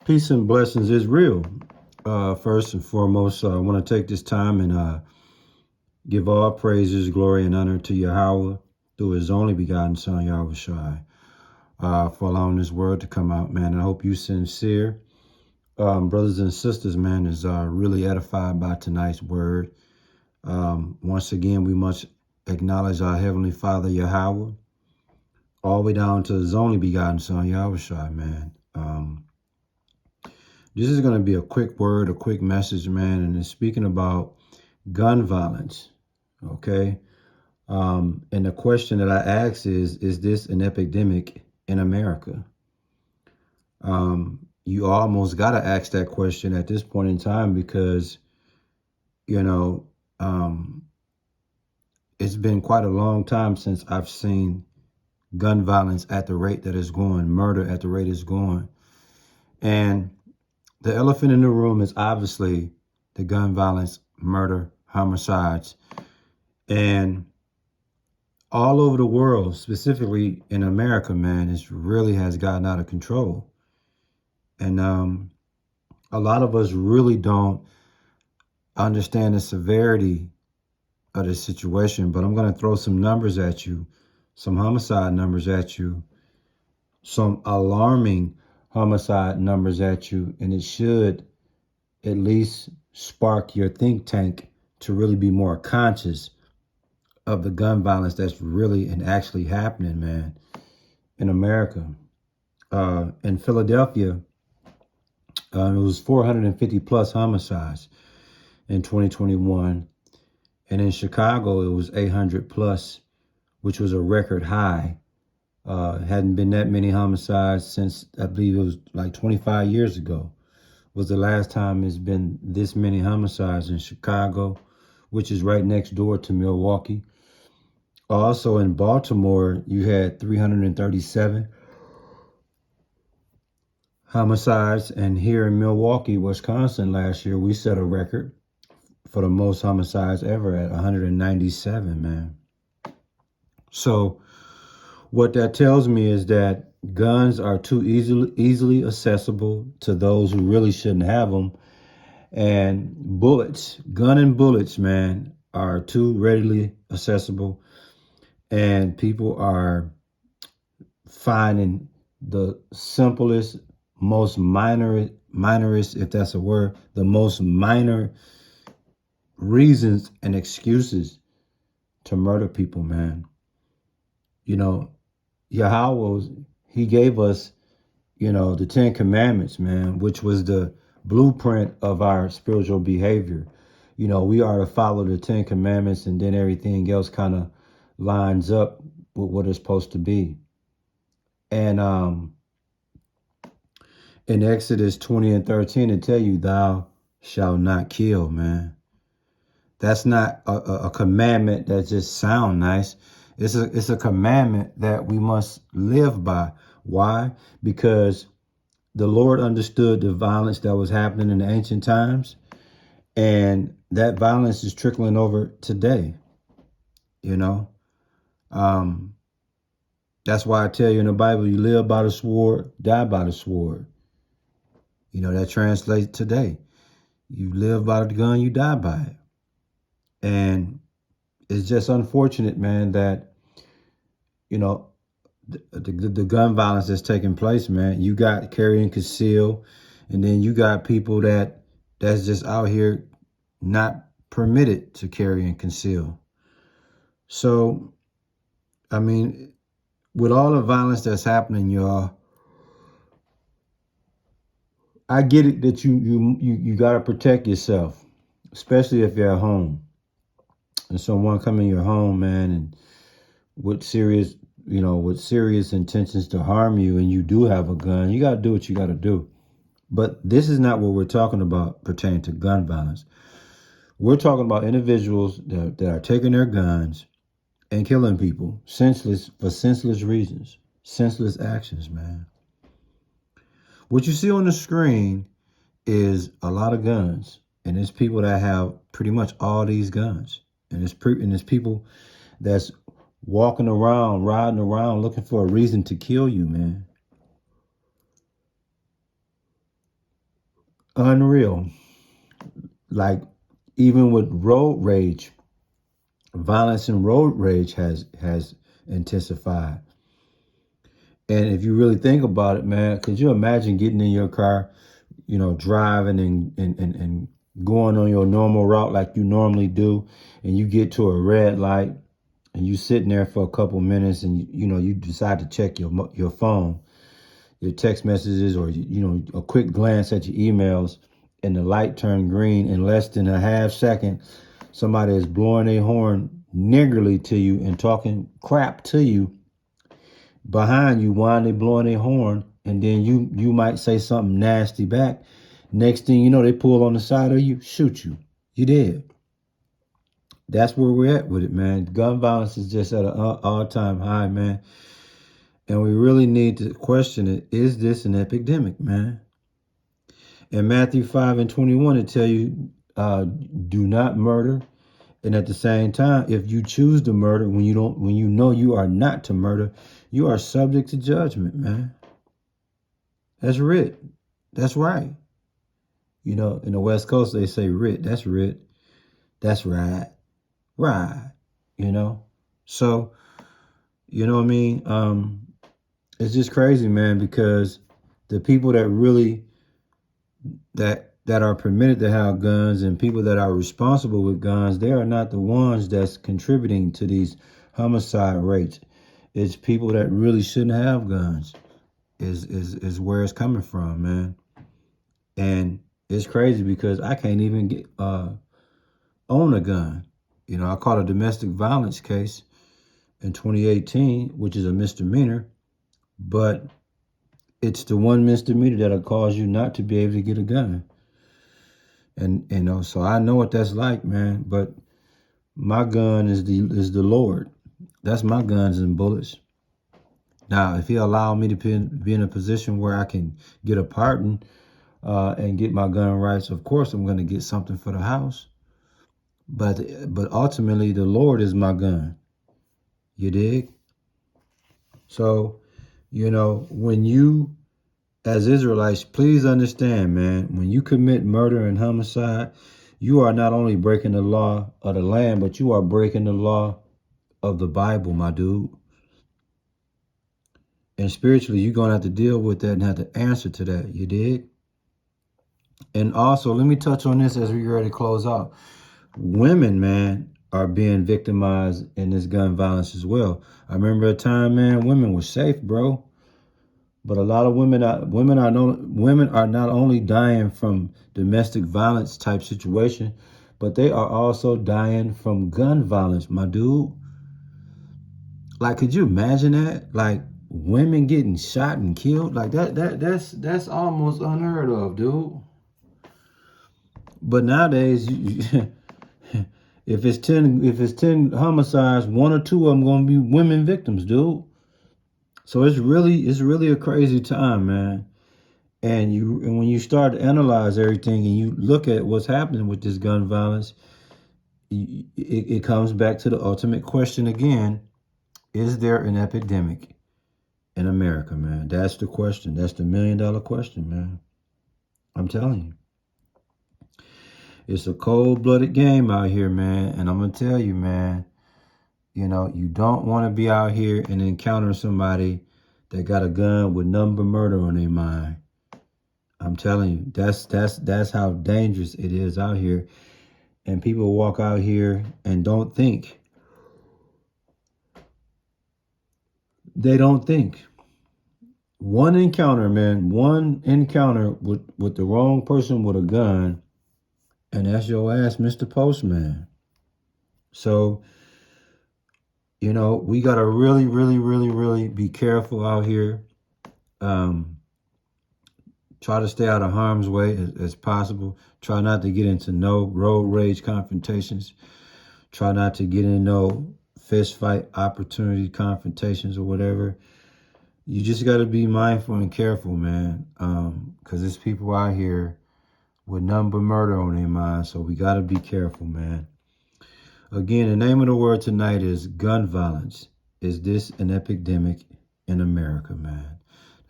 Peace and blessings is real. First and foremost, I want to take this time and give all praises, glory, and honor to Yahweh through his only begotten son, Yahweh Shai, for allowing this word to come out, man. I hope you sincere. Brothers and sisters, man, is really edified by tonight's word. Once again, we must acknowledge our Heavenly Father, Yahweh, all the way down to his only begotten son, Yahweh Shai, man. This is going to be a quick word, a quick message, man, and it's speaking about gun violence, okay? And the question that I ask is this an epidemic in America? You almost got to ask that question at this point in time because, you know, it's been quite a long time since I've seen gun violence at the rate that it's going, murder at the rate it's going. And the elephant in the room is obviously the gun violence, murder, homicides. And all over the world, specifically in America, man, it really has gotten out of control. And a lot of us really don't understand the severity of the situation. But I'm going to throw some numbers at you, some homicide numbers at you, some alarming homicide numbers at you, and it should at least spark your think tank to really be more conscious of the gun violence that's really and actually happening, man, in America. In Philadelphia, it was 450 plus homicides in 2021. And in Chicago, it was 800 plus, which was a record high. Hadn't been that many homicides since, I believe it was like 25 years ago, was the last time it's been this many homicides in Chicago, which is right next door to Milwaukee. Also in Baltimore, you had 337 homicides. And here in Milwaukee, Wisconsin last year, we set a record for the most homicides ever at 197, man. So what that tells me is that guns are too easily accessible to those who really shouldn't have them. And bullets, gun and bullets, man, are too readily accessible. And people are finding the simplest, most minorist, if that's a word, the most minor reasons and excuses to murder people, man. You know, Yahweh, he gave us, the 10 Commandments, man, which was the blueprint of our spiritual behavior. We are to follow the 10 Commandments, and then everything else kind of lines up with what it's supposed to be. And in Exodus 20 and 13, it tell you, thou shalt not kill, man. That's not a commandment that just sound nice. It's a commandment that we must live by. Why? Because the Lord understood the violence that was happening in the ancient times, and that violence is trickling over today. That's why I tell you in the Bible, you live by the sword, die by the sword. That translates today. You live by the gun, you die by it. And it's just unfortunate, man, that, the gun violence that's taking place, man. You got carry and conceal, and then you got people that's just out here not permitted to carry and conceal. So, I mean, with all the violence that's happening, y'all, I get it that you got to protect yourself, especially if you're at home. And someone come in your home, man, and with serious intentions to harm you, and you do have a gun, you got to do what you got to do. But this is not what we're talking about pertaining to gun violence. We're talking about individuals that are taking their guns and killing people for senseless reasons, senseless actions, man. What you see on the screen is a lot of guns, and it's people that have pretty much all these guns. And it's people that's walking around, riding around, looking for a reason to kill you, man. Unreal. Like, even with road rage, violence and road rage has intensified. And if you really think about it, man, could you imagine getting in your car, driving and going on your normal route like you normally do, and you get to a red light and you sitting there for a couple minutes, and you decide to check your phone, your text messages, or a quick glance at your emails, and the light turned green in less than a half second. Somebody is blowing a horn niggerly to you and talking crap to you behind you while they blowing a horn, and then you might say something nasty back. Next thing you know, they pull on the side of you, shoot you. You dead. That's where we're at with it, man. Gun violence is just at an all-time high, man. And we really need to question it. Is this an epidemic, man? In Matthew 5:21, it tell you, do not murder. And at the same time, if you choose to murder when you know you are not to murder, you are subject to judgment, man. That's writ. That's right. In the West Coast, they say writ. That's writ. That's right. Right. So, what I mean? It's just crazy, man, because the people that really that are permitted to have guns and people that are responsible with guns, they are not the ones that's contributing to these homicide rates. It's people that really shouldn't have guns is where it's coming from, man. And it's crazy because I can't even get own a gun. I caught a domestic violence case in 2018, which is a misdemeanor, but it's the one misdemeanor that'll cause you not to be able to get a gun. And so I know what that's like, man. But my gun is the Lord. That's my guns and bullets. Now, if He allowed me to be in a position where I can get a pardon and get my gun rights, of course I'm going to get something for the house. But ultimately, the Lord is my gun. You dig? So, when you, as Israelites, please understand, man, when you commit murder and homicide, you are not only breaking the law of the land, but you are breaking the law of the Bible, my dude. And spiritually, you're going to have to deal with that and have to answer to that. You dig? And also, let me touch on this as we get ready to close out. Women, man, are being victimized in this gun violence as well. I remember a time, man, women were safe, bro. But a lot of women are not only dying from domestic violence type situation, but they are also dying from gun violence, my dude. Like, could you imagine that? Like, women getting shot and killed like that's almost unheard of, dude. But nowadays, if it's 10 homicides, one or two of them gonna be women victims, dude. So it's really a crazy time, man. And when you start to analyze everything and you look at what's happening with this gun violence, it comes back to the ultimate question again: is there an epidemic in America, man? That's the question. That's the $1 million question, man. I'm telling you. It's a cold-blooded game out here, man. And I'm going to tell you, man, you don't want to be out here and encounter somebody that got a gun with nothing but murder on their mind. I'm telling you, that's how dangerous it is out here. And people walk out here and don't think. They don't think. One encounter, man, with the wrong person with a gun, and that's your ass, Mr. Postman. So, we got to really, really, really, really be careful out here. Try to stay out of harm's way as possible. Try not to get into no road rage confrontations. Try not to get in no fist fight opportunity confrontations or whatever. You just got to be mindful and careful, man, because there's people out here with nothing but murder on their mind, so we got to be careful, man. Again, the name of the word tonight is gun violence. Is this an epidemic in America, man?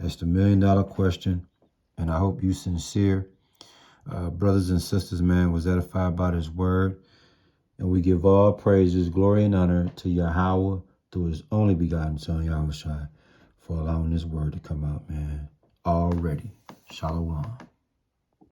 That's the $1 million question, and I hope you sincere. brothers and sisters, man, was edified by this word. And we give all praises, glory, and honor to Yahweh through his only begotten son, Yahushua, for allowing this word to come out, man. Already. Shalom.